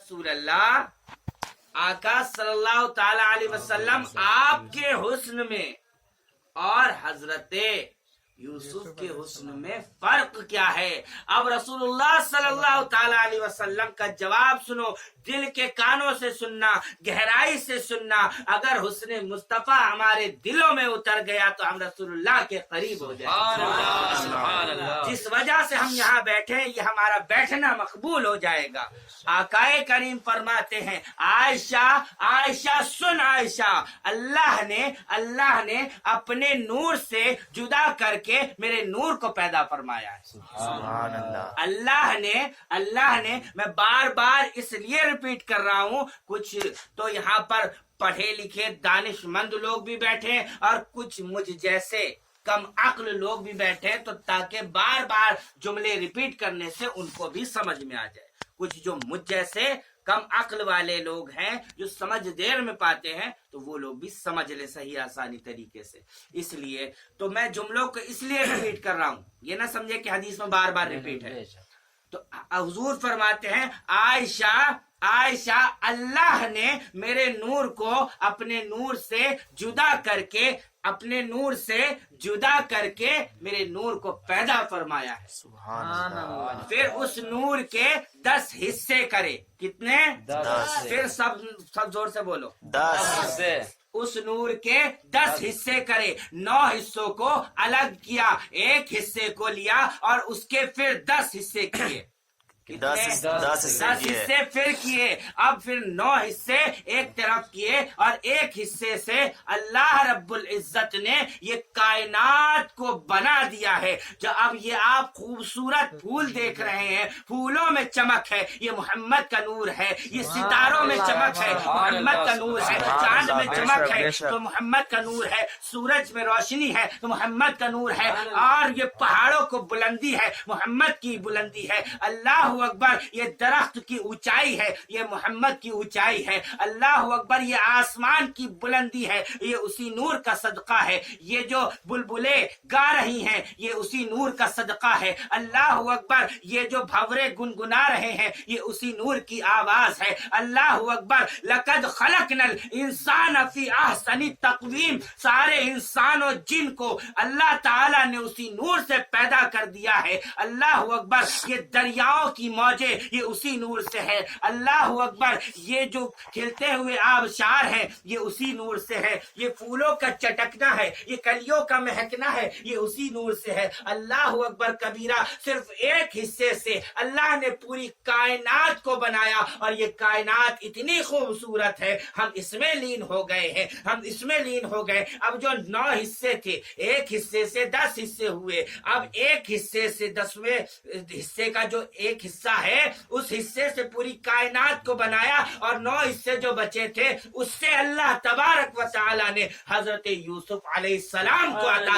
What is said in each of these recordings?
رسول اللہ، آقا صلی اللہ تعالی علیہ وسلم آپ کے حسن میں اور حضرت یوسف کے حسن میں فرق کیا ہے؟ اب رسول اللہ صلی اللہ تعالی علیہ وسلم کا جواب سنو، دل کے کانوں سے سننا، گہرائی سے سننا۔ اگر حسن مصطفیٰ ہمارے دلوں میں اتر گیا تو ہم رسول اللہ کے قریب ہو جائیں۔ جس وجہ سے ہم یہاں بیٹھے، یہ ہمارا بیٹھنا مقبول ہو جائے گا۔ آقائے کریم فرماتے ہیں، عائشہ عائشہ سن عائشہ، اللہ نے اپنے نور سے جدا کر کے میرے نور کو پیدا فرمایا ہے۔ سبحان اللہ۔ اللہ نے میں بار بار اس لیے ریپیٹ کر رہا ہوں، کچھ تو یہاں پر پڑھے لکھے دانش مند لوگ بھی بیٹھے اور کچھ مجھ جیسے کم عقل لوگ بھی بیٹھے، تو تاکہ بار بار جملے ریپیٹ کرنے سے ان کو بھی سمجھ میں آ جائے۔ کچھ جو مجھ جیسے کم عقل والے لوگ ہیں جو سمجھ دیر میں پاتے ہیں، تو وہ لوگ بھی سمجھ لیں صحیح آسانی طریقے سے۔ اس لیے تو میں جملوں کو اس لیے ریپیٹ کر رہا ہوں، یہ نہ سمجھے کہ حدیث میں بار بار ریپیٹ ہے۔ تو حضور فرماتے ہیں، عائشہ اللہ نے میرے نور کو اپنے نور سے جدا کر کے میرے نور کو پیدا فرمایا ہے۔ سبحان اللہ۔ پھر اس نور کے 10 حصے کرے۔ کتنے؟ 10۔ پھر سب زور سے بولو۔ 10۔ اس نور کے 10 حصے کرے، 9 حصوں کو الگ کیا، ایک حصے کو لیا اور اس کے پھر 10 حصے کیے۔ 10 حصے پھر کیے، اب پھر 9 حصے ایک طرف کیے، اور ایک حصے سے اللہ رب العزت نے یہ کائنات کو بنا دیا ہے۔ جو اب یہ آپ خوبصورت پھول دیکھ رہے ہیں، پھولوں میں چمک ہے، یہ محمد کا نور ہے۔ یہ ستاروں میں چمک ہے، محمد کا نور ہے۔ چاند میں چمک ہے تو محمد کا نور ہے، سورج میں روشنی ہے تو محمد کا نور ہے، اور یہ پہاڑوں کو بلندی ہے، محمد کی بلندی ہے۔ اللہ اکبر، یہ درخت کی اونچائی ہے، یہ محمد کی اونچائی ہے۔ اللہ اکبر، یہ آسمان کی بلندی ہے، یہ اسی نور کا صدقہ ہے۔ یہ جو بلبلیں گا رہی ہیں، یہ اسی نور کا صدقہ ہے۔ اللہ اکبر، یہ جو بھنورے گنگنا رہے ہیں، یہ اسی نور کی آواز ہے۔ اللہ اکبر، لقد خلقنا الانسان فی احسن تقویم، سارے انسان و جن کو اللہ تعالیٰ نے اسی نور سے پیدا کر دیا ہے۔ اللہ اکبر، یہ دریاؤں کی موجیں یہ اسی نور سے ہے۔ اللہ اکبر، یہ جو کھلتے ہوئے آبشار ہے یہ اسی نور سے ہے۔ یہ پھولوں کا چٹکنا ہے، یہ کلیوں کا مہکنا ہے، یہ اسی نور سے ہے۔ اللہ اکبر کبیرہ، صرف ایک حصے سے اللہ نے پوری کائنات کو بنایا، اور یہ کائنات اتنی خوبصورت ہے، ہم اس میں لین ہو گئے۔ اب جو 9 حصے تھے، ایک حصے سے 10 حصے ہوئے، اب ایک حصے سے 10ویں حصے کا جو ایک حصہ ہے، اس حصے سے پوری کائنات کو بنایا، اور 9 حصے جو بچے تھے اس سے اللہ تبارک و تعالی نے حضرت یوسف علیہ السلام کو عطا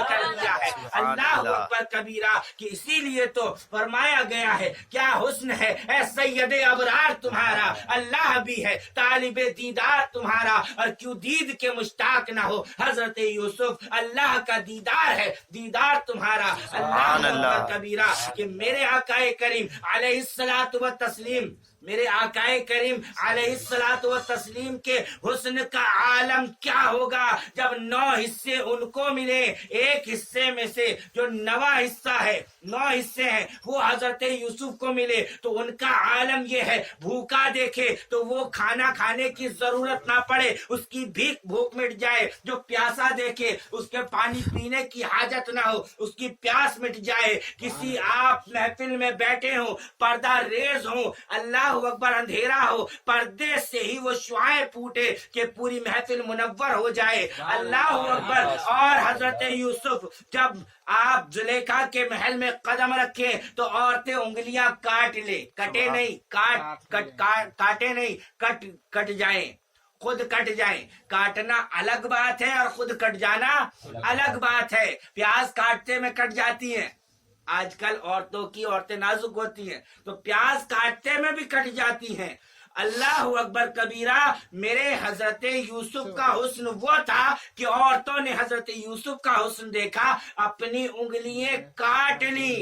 کر دیا ہے۔ اللہ اکبر کبیرہ، کہ اسی لیے تو فرمایا گیا ہے، کیا حسن ہے اے سید ابرار تمہارا، اللہ بھی ہے طالب دیدار تمہارا، اور کیوں دید کے مشتاق نہ ہو حضرت یوسف، اللہ کا دیدار ہے، دیدار تمہارا۔ اللہ کبیرہ، کہ میرے آقا کریم علیہ الصلوۃ والتسلیم، میرے آقا کریم علیہ الصلوۃ والتسلیم کے حسن کا عالم کیا ہوگا جب 9 حصے ان کو ملے۔ ایک حصے میں سے جو 9واں حصہ ہے، 9 حصے ہیں، وہ حضرت یوسف کو ملے، تو ان کا عالم یہ ہے، بھوکا دیکھے تو وہ کھانا کھانے کی ضرورت نہ پڑے، اس کی بھوک مٹ جائے۔ جو پیاسا دیکھے اس کے پانی پینے کی حاجت نہ ہو، اس کی پیاس مٹ جائے۔ کسی آپ محفل میں بیٹھے ہوں، پردہ ریز ہوں، اللہ اکبر، اندھیرا ہو، پردے سے ہی وہ شعائیں پھوٹے کہ پوری محفل منور ہو جائے۔ اللہ اکبر۔ اور حضرت یوسف جب آپ زلیخا کے محل میں قدم رکھیں تو عورتیں انگلیاں کاٹے نہیں، کٹ جائیں، خود کٹ جائیں۔ کاٹنا الگ بات ہے اور خود کٹ جانا الگ بات ہے۔ پیاز کاٹتے میں کٹ جاتی ہیں، آج کل عورتیں نازک ہوتی ہیں تو پیاز کاٹتے میں بھی کٹ جاتی ہیں۔ اللہ اکبر کبیرہ، میرے حضرت یوسف کا حسن وہ تھا کہ عورتوں نے حضرت یوسف کا حسن دیکھا، اپنی انگلیاں کاٹ لی،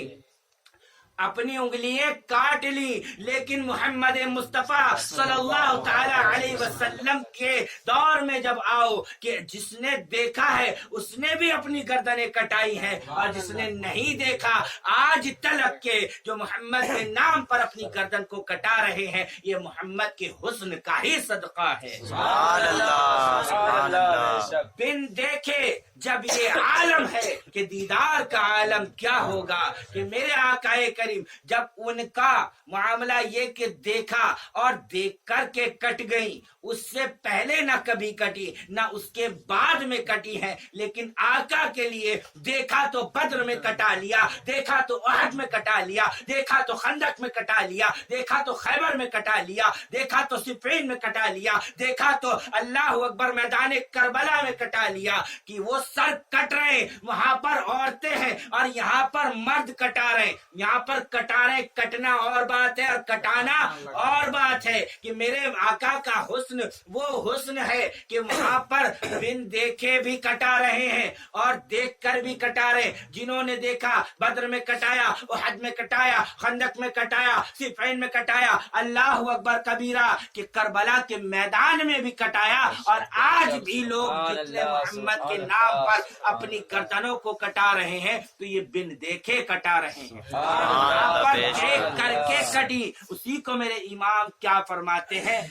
अपनी उंगलियां काट ली, लेकिन मोहम्मद मुस्तफा सल्लल्लाहु ताला अलैहि वसल्लम के दौर में जब आओ कि जिसने देखा है उसने भी अपनी गर्दनें कटाई हैं, और जिसने नहीं देखा आज तलक के जो मोहम्मद के नाम पर अपनी गर्दन को कटा रहे हैं, ये मोहम्मद के हुस्न का ही सदका है। सुभान अल्लाह, सुभान अल्लाह। बिन देखे जब ये आलम है कि दीदार का आलम क्या होगा, कि मेरे आकाए करीम जब उनका मामला ये कि देखा और देख कर के कट गई, उससे पहले ना कभी कटी ना उसके बाद में कटी है, लेकिन आका के लिए देखा तो बद्र में कटा लिया, देखा तो अहद में कटा लिया, देखा तो खंदक में कटा लिया, देखा तो खैबर में कटा लिया, देखा तो सिफ़ीन में कटा लिया, देखा तो अल्लाह अकबर मैदान करबला में कटा लिया, कि वो सर कट रहे वहां पर औरतें हैं और यहाँ पर मर्द कटा रहे। यहाँ पर कटा रहे, कटना और बात है और कटाना और बात है, कि मेरे आका का हुस्न वो हुस्न है कि वहां पर बिन देखे भी कटा रहे हैं और देख कर भी कटा रहे। जिन्होंने देखा बद्र में कटाया, उहद में कटाया, खंदक में कटाया, सिफ़ीन में कटाया, अल्लाह अकबर कबीरा कि करबला के मैदान में भी कटाया, और आज भी लोग जितने मोहम्मद के नाम पर अपनी गर्दनों को कटा रहे हैं तो ये बिन देखे कटा रहे हैं, यहाँ पर देख करके कटी। उसी को मेरे इमाम क्या फरमाते हैं,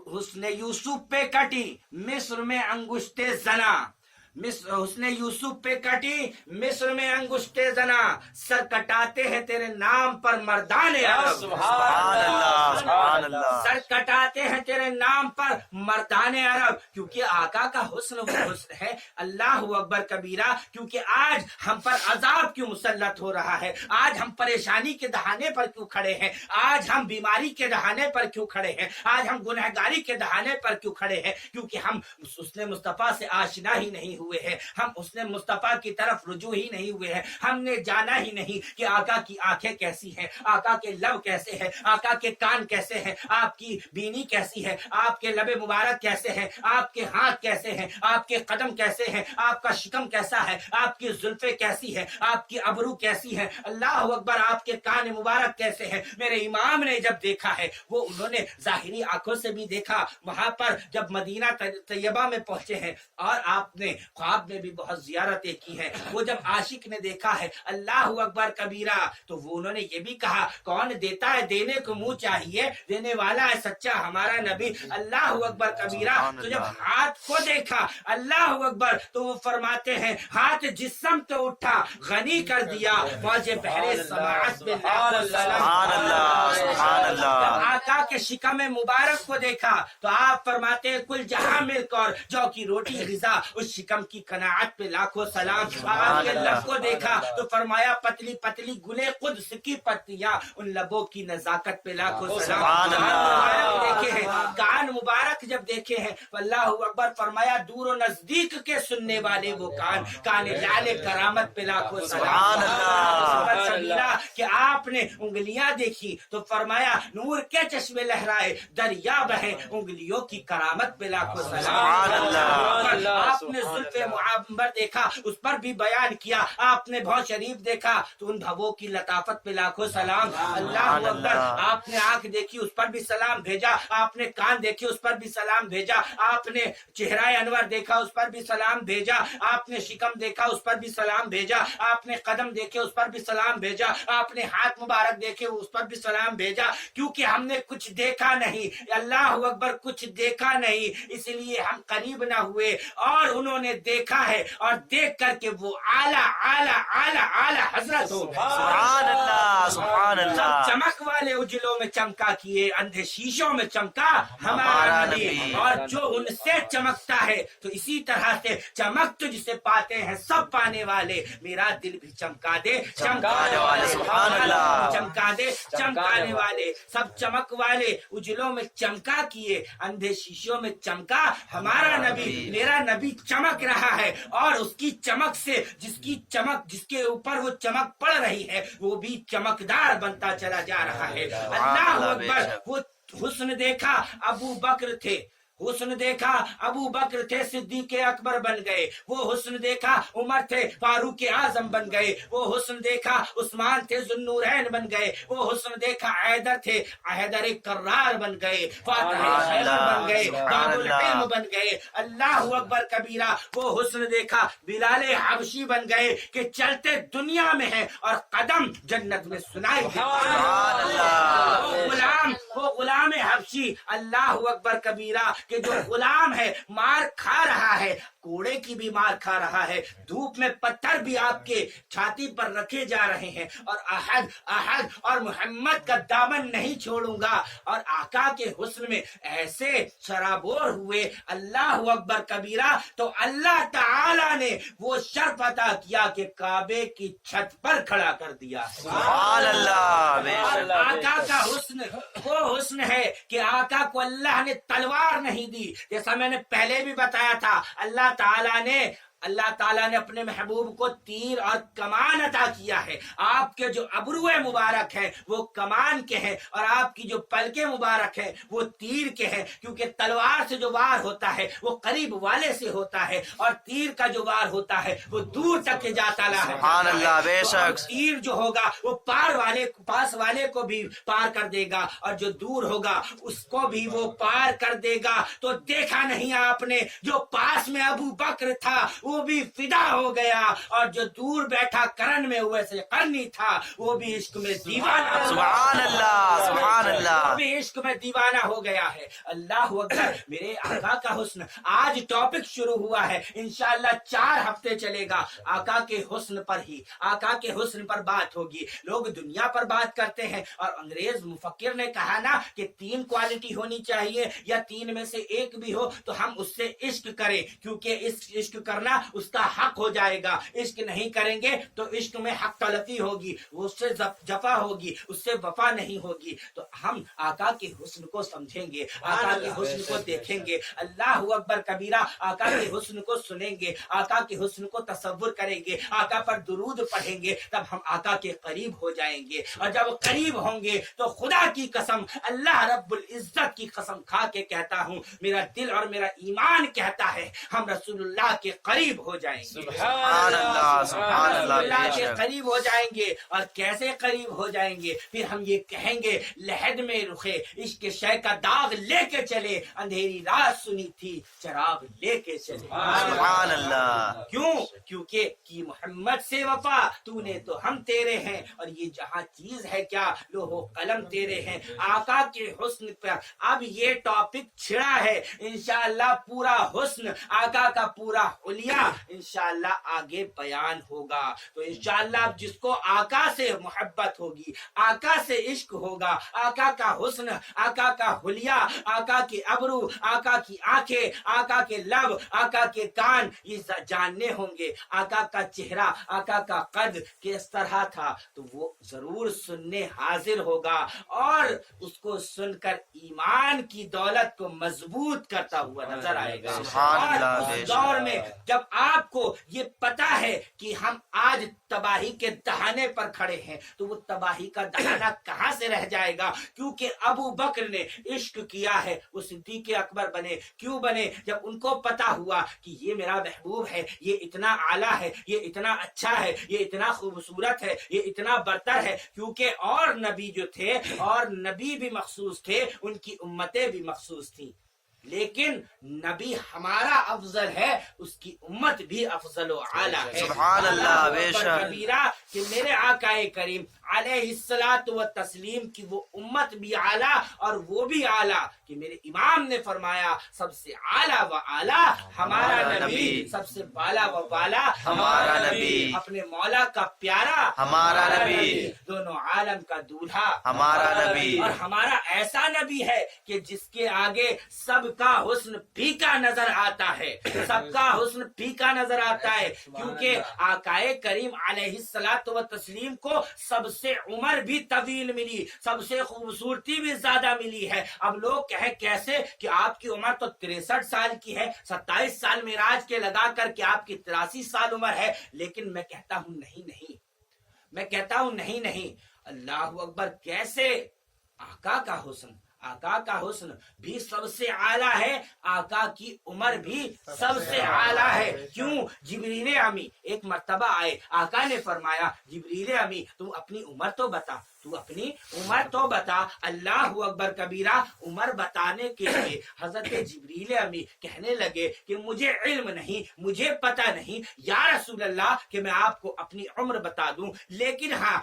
हुस्न यूसुफ पे कटी मिस्र में अंगुश्ते जना, हुस्न यूसुफ पे कटी मिस्र में अंगुश्ते जना, सर कटाते हैं तेरे नाम पर मर्दाने अरब, सुभान अल्लाह, सुभान अल्लाह। सर कटाते हैं तेरे नाम पर मर्दाने अरब, क्योंकि आका का हुस्न वो हुस्न है। अल्लाह अकबर कबीरा, क्योंकि आज हम पर अजाब क्यों मुसल्लत हो रहा है, आज हम परेशानी के दहाने पर क्यों खड़े हैं, आज हम बीमारी के दहाने पर क्यों खड़े हैं, आज हम गुनहगारी के दहाने पर क्यों खड़े हैं, क्योंकि हम उसने मुस्तफा से आशना ही नहीं हुए हैं, हम उसने मुस्तफा की तरफ रुजू ही नहीं हुए हैं, हमने जाना ही नहीं कि आका की आंखें कैसी हैं, आका के लब कैसे हैं, आका के कान कैसे हैं, आपकी बीनी कैसी है, आपके लबे मुबारक कैसे हैं, आपके हाथ कैसे हैं, आपके कदम कैसे हैं, आपका शिकम कैसा है, आपकी जुल्फे कैसी है, आपकी अबरू कैसी है, अल्लाह अकबर आपके कान मुबारक कैसे हैं। मेरे इमाम ने जब देखा है, वो उन्होंने जाहिरी आंखों से भी देखा, वहां पर जब मदीना तैयबा में पहुंचे हैं, और आपने ख्वाब में भी बहुत जियारतें की हैं, वो जब आशिक ने देखा है अल्लाह अकबर कबीरा, तो वो उन्होंने ये भी कहा, कौन देता है देने को मुंह चाहिए, देने वाला है सच्चा हमारा नबी, अल्लाह अकबर कबीरा। तो जब हाथ को देखा अल्लाह अकबर, तो वो फरमाते हैं, हाथ जिस्म तो उठा गनी कर दिया, मौजे बहरे समाअत में आका के शिकम मुबारक को देखा, तो आप फरमाते हैं, कुल जहां मिल्क और जौ की रोटी गिजा, उस शिकम की कनाअत पे लाखों सलाम। आपके लब को देखा तो फरमाया, पतली पतली गुले कुद्स की पत्तियां, उन लबों की नजाकत पे लाखों सलाम। देखे हैं कान मुबारक जब देखे हैं, अल्लाह अकबर फरमाया, दूर और नजदीक के सुनने वाले वो कान, काने लाले करामत पे लाखों सलाम। कि आपने उंगलियां देखी तो फरमाया, नूर के चश्मे लहराए दरिया बहे, उंगलियों की करामत पे लाखों सलाम। आपने जुल्फे मुअम्बर देखा, उस पर भी बयान किया, आपने भौ शरीफ देखा तो उन भवों की लताफत पे लाखों सलाम। अल्लाह अकबर, आपने आंख देखी उस पर भी सलाम भेजा, आपने कान देखे उस पर भी सलाम भेजा, आपने चेहरा अनवर देखा उस पर भी सलाम भेजा, आपने शिकम देखा उस पर भी सलाम भेजा, आपने कदम देखे उस पर भी सलाम भेजा, आपने हाथ मुबारक देखे उस पर भी सलाम भेजा, क्योंकि हमने कुछ देखा नहीं, अल्लाह अकबर कुछ देखा नहीं, इसलिए हम करीब ना हुए, और उन्होंने देखा है, और देख करके वो आला आला आला आला हजरत हो। सुभान अल्लाह, सुभान अल्लाह। चमक वाले उजलों में चमका किए, अंधे शीशों में चमका हमारा नबी, और जो उनसे चमकता है तो इसी तरह से चमक तो जिसे पाते हैं सब पाने वाले, मेरा दिल भी चमका दे चमकाने वाले, सुभान अल्लाह, चमका दे चमकाने वाले, सब चमक वाले उजलों में चमका किए, अंधे शीशों में चमका हमारा नबी, मेरा नबी चमक रहा है, और उसकी चमक से जिसके ऊपर वो चमक पड़ रही है वो भी चमकदार बनता चला जा रहा है। अल्लाह अकबर, वो हुस्न देखा, अबू बकर थे, हुस्न देखा अबू बकर थे सिद्दीक अकबर बन गए, वो हुस्न देखा उमर थे फारूक आजम बन गए, वो हुस्न देखा उस्मान थे जुन्नूरैन बन गए, वो हुस्न देखा हैदर थे हैदर कर्रार बन गए, फातिह खैबर बन गए, बाबुल इल्म बन गए। अल्लाह अकबर कबीरा। वो हुस्न देखा बिलाल हबशी बन गए कि चलते दुनिया में है और कदम जन्नत में सुनाई देते हैं। वो गुलाम हबशी अल्लाह अकबर कबीरा कि जो गुलाम है मार खा रहा है, कोड़े की भी मार खा रहा है, धूप में पत्थर भी आपके छाती पर रखे जा रहे हैं, और अहद अहद और मोहम्मद का दामन नहीं छोड़ूंगा। और आका के हुस्न में ऐसे शराबोर हुए अल्लाह अकबर कबीरा, तो अल्लाह ताला ने वो शर्फ अता किया कि काबे की छत पर खड़ा कर दिया। सुभान अल्लाह। आका का हुस्न वो हुस्न है कि आका को अल्लाह ने तलवार नहीं दी, जैसा मैंने पहले भी बताया था। अल्लाह ताला ने अपने महबूब को तीर और कमान अता किया है। आपके जो अबरुए मुबारक हैं वो कमान के हैं, और आपकी जो पलके मुबारक हैं वो तीर के हैं, क्योंकि तलवार से जो वार होता है वो करीब वाले से होता है, और तीर का जो वार होता है वो दूर तक के जाता है। सुभान अल्लाह, बेशक। तीर जो होगा वो पास वाले को भी पार कर देगा, और जो दूर होगा उसको भी वो पार कर देगा। तो देखा नहीं आपने, जो पास में अबू बकर था वो भी फिदा हो गया, और जो दूर बैठा करन में वैसे करनी था वो भी इश्क में दीवाना। सुभान अल्लाह, सुभान अल्लाह। वो भी इश्क में दीवाना हो गया है। अल्लाह अकबर। मेरे आका का हुस्न, आज टॉपिक शुरू हुआ है, इंशाअल्लाह 4 हफ्ते चलेगा। आका के हुस्न पर ही, आका के हुस्न पर बात होगी। लोग दुनिया पर बात करते हैं, और अंग्रेज मुफक्किर ने कहा ना कि 3 क्वालिटी होनी चाहिए, या 3 में से एक भी हो तो हम उससे इश्क करें, क्योंकि इश्क करना उसका हक हो जाएगा। इश्क नहीं करेंगे तो इश्क में हक तलफी होगी, उससे जफा होगी, उससे वफा नहीं होगी। तो हम आका के हुस्न को समझेंगे, आका के हुस्न को देखेंगे, अल्लाह अकबर कबीरा, आका के हुस्न को सुनेंगे, आका के हुस्न को तसव्वुर करेंगे, आका पर दुरूद पढ़ेंगे, तब हम आका के करीब हो जाएंगे। और जब करीब होंगे तो खुदा की कसम, अल्लाह रब्बुल इज्जत की कसम खा के कहता हूँ, मेरा दिल और मेरा ईमान कहता है हम रसूलुल्लाह के करीब हो जाएंगे। सुभान अल्लाह, सुभान अल्लाह, के करीब हो जाएंगे। और कैसे करीब हो जाएंगे? फिर हम ये कहेंगे, लहद में रुखे इश्क शय का दाग लेके चले, अंधेरी रात सुनी थी चराग लेके चले। सुभान अल्लाह। क्यों? क्योंकि की मोहम्मद से वफा, तूने तो हम तेरे हैं, और ये जहाँ चीज है क्या, लोहो कलम तेरे हैं। आका के हुस्न पर अब ये टॉपिक छिड़ा है। इंशाअल्लाह पूरा हुस्न, आका का पूरा हुलिया इंशाअल्लाह आगे बयान होगा। तो इंशाअल्लाह जिसको आका से मोहब्बत होगी, आका से इश्क होगा, आका का हुस्न, आका का हुलिया, आका के अबरू, आका की आंखें, आका के लब, आका के कान, ये जानने होंगे। आका का चेहरा, आका का कद किस तरह था, तो वो जरूर सुनने हाजिर होगा, और उसको सुनकर ईमान की दौलत को मजबूत करता हुआ नजर आएगा। और उस दौर में जब आपको ये पता है कि हम आज तबाही के दहाने पर खड़े हैं, तो वो तबाही का दहाना कहाँ से रह जाएगा? क्योंकि अबू बकर ने इश्क किया है, वो सिद्दीक अकबर बने। क्यों बने? जब उनको पता हुआ कि ये मेरा महबूब है, ये इतना आला है, ये इतना अच्छा है, ये इतना खूबसूरत है, ये इतना बरतर है। क्योंकि और नबी जो थे, और नबी भी मखसूस थे, उनकी उम्मतें भी मखसूस थी, लेकिन नबी हमारा अफजल है, उसकी उम्मत भी अफजल व आला है। सुभान अल्लाह, बेशक। कबीरा कि मेरे आकाए करीम अलैहिस्सलातु व तस्लीम की वो उम्मत भी आला और वो भी आला, कि मेरे इमाम ने फरमाया सबसे आला व आला हमारा नबी, सबसे बाला व बाला हमारा नबी, अपने मौला का प्यारा हमारा नबी, दोनों आलम का दूल्हा हमारा नबी। और हमारा ऐसा नबी है कि जिसके आगे सबका हुस्न फीका नजर आता है, सबका हुस्न फीका नजर आता है। क्योंकि आकाए करीम अलैहिस्सलातु व तस्लीम को सबसे उम्र भी तवील मिली, सबसे खूबसूरती भी ज्यादा मिली है। अब लोग कहे कैसे कि आपकी उम्र तो 63 साल की है, 27 साल मिराज के लगा करके आपकी 83 साल उम्र है। लेकिन मैं कहता हूं नहीं, मैं कहता हूं नहीं, अल्लाह अकबर। कैसे? आका का हुस्न, آقا کا حسن بھی سب سے اعلیٰ ہے، آقا کی عمر بھی سب سے اعلیٰ ہے۔ کیوں؟ جبریل امی ایک مرتبہ آئے، آقا نے فرمایا جبریل امی تم اپنی عمر تو بتا، تو اپنی عمر تو بتا۔ اللہ اکبر کبیرہ، عمر بتانے کے لیے حضرت جبریل امی کہنے لگے کہ مجھے علم نہیں، مجھے پتہ نہیں یا رسول اللہ کہ میں آپ کو اپنی عمر بتا دوں، لیکن ہاں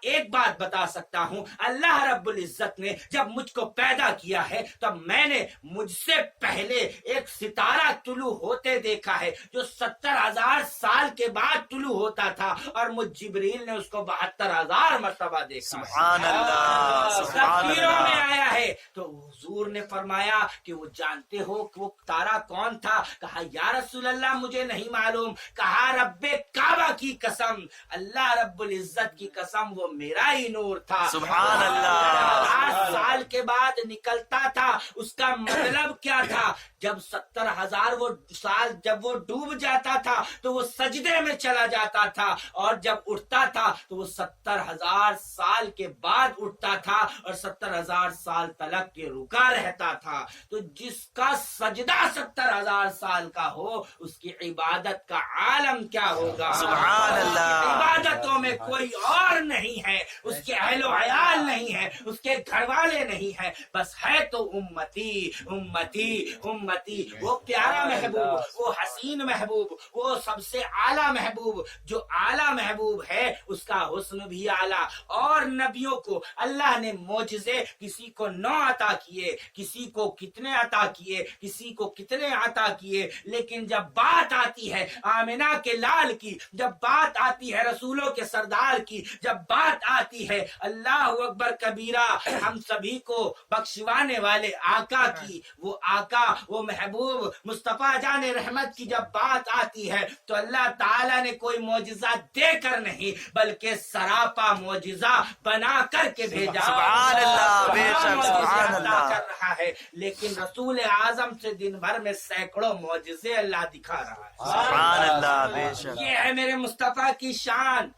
ایک بات بتا سکتا ہوں، اللہ رب العزت نے جب مجھ کو پیدا کیا ہے تب میں نے مجھ سے پہلے ایک ستارہ طلوع ہوتے دیکھا ہے جو 70,000 سال کے بعد طلوع ہوتا تھا، اور مجھ جبریل نے اس کو 72,000 مرتبہ دیکھا۔ سبحان اللہ، سبحان تفسیروں میں اللہ۔ آیا ہے تو حضور نے فرمایا کہ وہ جانتے ہو کہ وہ تارا کون تھا؟ کہا یا رسول اللہ مجھے نہیں معلوم۔ کہا رب کعبہ کی قسم، اللہ رب العزت کی قسم، وہ میرا ہی نور تھا۔ سبحان اللہ۔ 8 سال کے بعد نکلتا تھا، اس کا مطلب کیا تھا؟ جب 70,000 وہ سال جب وہ ڈوب جاتا تھا تو وہ سجدے میں چلا جاتا تھا، اور جب اٹھتا تھا تو وہ 70,000 سال کے بعد اٹھتا تھا، اور 70,000 سال تلک کے رکا رہتا تھا۔ تو جس کا سجدہ 70,000 سال کا ہو اس کی عبادت کا عالم کیا ہوگا؟ سبحان اللہ۔ عبادتوں میں کوئی اور نہیں ہے، اس کے اہل و عیال نہیں ہے، اس کے گھر والے نہیں ہے، بس ہے تو امتی امتی امتی۔ وہ پیارا محبوب، وہ حسین محبوب، وہ سب سے اعلیٰ محبوب، جو اعلیٰ محبوب ہے اس کا حسن بھی اعلیٰ۔ اور نبیوں کو اللہ نے معجزے کسی کو 9 عطا کیے، کسی کو کتنے عطا کیے، کسی کو کتنے عطا کیے، لیکن جب بات آتی ہے آمنہ کے لال کی، جب بات آتی ہے رسولوں کے سردار کی، جب بات آتی ہے اللہ اکبر کبیرہ ہم سبھی کو بخشوانے والے آقا کی، وہ آقا، وہ محبوب مصطفیٰ جان رحمت کی جب بات آتی ہے تو اللہ تعالیٰ نے کوئی معجزہ دے کر نہیں بلکہ سراپا معجزہ بنا کر کے بھیجا۔ سبحان اللہ، بے شک، معجزے سبحان عطا اللہ۔ کر رہا ہے، لیکن رسول اعظم سے دن بھر میں سینکڑوں معجزے اللہ دکھا رہا ہے۔ سبحان اللہ، بے شک۔ یہ ہے میرے مصطفیٰ کی شان۔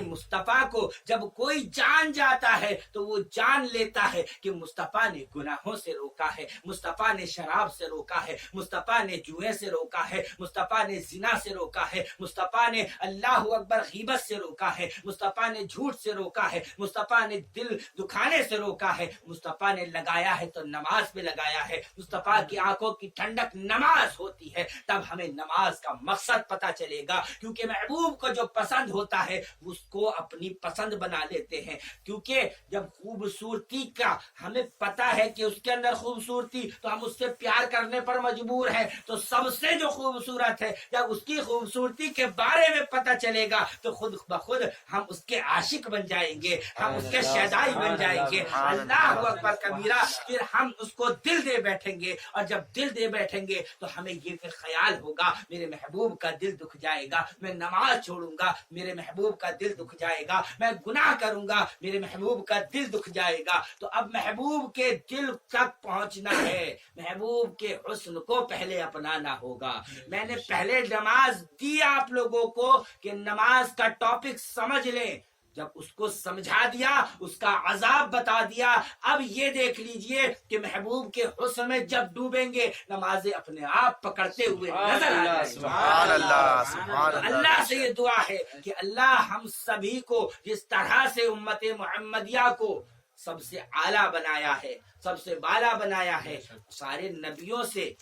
مصطفیٰ کو جب کوئی جان جاتا ہے تو وہ جان لیتا ہے کہ مصطفیٰ نے گناہوں سے روکا ہے، مصطفیٰ نے شراب سے روکا ہے، مصطفیٰ نے جوئے سے روکا ہے، مصطفیٰ نے زنا سے روکا ہے، مصطفیٰ نے اللہ اکبر غیبت سے روکا ہے، مصطفیٰ نے جھوٹ سے روکا ہے، مصطفیٰ نے دل دکھانے سے روکا ہے، مصطفیٰ نے لگایا ہے تو نماز پہ لگایا ہے۔ مصطفیٰ کی آنکھوں کی ٹھنڈک نماز ہوتی ہے، تب ہمیں نماز کا مقصد پتہ چلے گا، کیونکہ محبوب کو جو پسند ہوتا ہے اس کو اپنی پسند بنا لیتے ہیں۔ کیونکہ جب خوبصورتی کا ہمیں پتہ ہے کہ اس کے اندر خوبصورتی، تو ہم اس سے پیار کرنے پر مجبور ہیں۔ تو سب سے جو خوبصورت ہے جب اس کی خوبصورتی کے بارے میں پتہ چلے گا تو خود بخود ہم اس کے عاشق بن جائیں گے، ہم اس کے شیدائی بن جائیں گے۔ اللہ اکبر کبیرہ، پھر ہم اس کو دل دے بیٹھیں گے، اور جب دل دے بیٹھیں گے تو ہمیں یہ پھر خیال ہوگا میرے محبوب کا دل دکھ جائے گا، میں نماز چھوڑوں گا میرے محبوب کا دل دکھ جائے گا، میں گناہ کروں گا میرے محبوب کا دل دکھ جائے گا۔ تو اب محبوب کے دل تک پہنچنا ہے، محبوب کے حسن کو پہلے اپنانا ہوگا۔ میں نے پہلے نماز دی آپ لوگوں کو کہ نماز کا ٹاپک سمجھ لیں، جب اس کو سمجھا دیا اس کا عذاب بتا دیا، اب یہ دیکھ لیجئے کہ محبوب کے حسن میں جب ڈوبیں گے نمازیں اپنے آپ پکڑتے ہوئے نظر آ جائیں گی۔ سبحان اللہ، سبحان اللہ۔ اللہ سے یہ دعا ہے کہ اللہ ہم سبھی کو جس طرح سے امت محمدیہ کو سب سے اعلیٰ بنایا ہے، سب سے بالا بنایا ہے، سارے نبیوں سے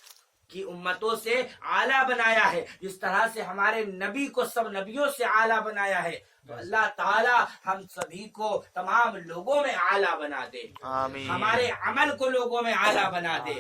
کی امتوں سے اعلیٰ بنایا ہے، جس طرح سے ہمارے نبی کو سب نبیوں سے اعلیٰ بنایا ہے، تو اللہ تعالی ہم سبھی کو تمام لوگوں میں اعلیٰ بنا دے، آمین۔ ہمارے عمل کو لوگوں میں اعلیٰ بنا دے،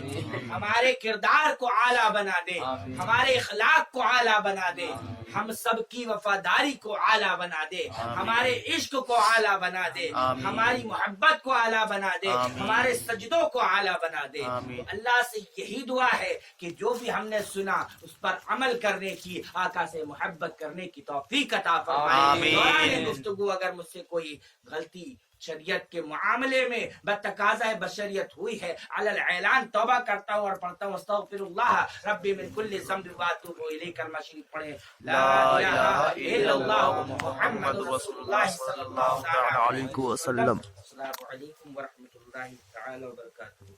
ہمارے کردار کو اعلیٰ بنا دے، ہمارے اخلاق کو اعلیٰ بنا دے، ہم سب کی وفاداری کو اعلیٰ بنا دے، ہمارے عشق کو اعلیٰ بنا دے، ہماری محبت کو اعلیٰ بنا دے، ہمارے سجدوں کو اعلیٰ بنا دے۔ تو اللہ سے یہی دعا ہے کہ جو بھی ہم نے سنا اس پر عمل کرنے کی، آقا سے محبت کرنے کی توفیق عطا فرمائے۔ آمین۔ دوران گفتگو اگر مجھ سے کوئی غلطی شریعت کے معاملے میں بتقاضۂ بشریت ہوئی ہے، علی الاعلان توبہ کرتا ہوں اور پڑھتا ہوں استغفر اللہ ربی من کل ذنب واتوب الیہ، کلمہ شریف پڑھیں لا الہ الا اللہ محمد رسول اللہ صلی اللہ علیہ وسلم۔ السلام علیکم ورحمۃ اللہ تعالی وبرکاتہ۔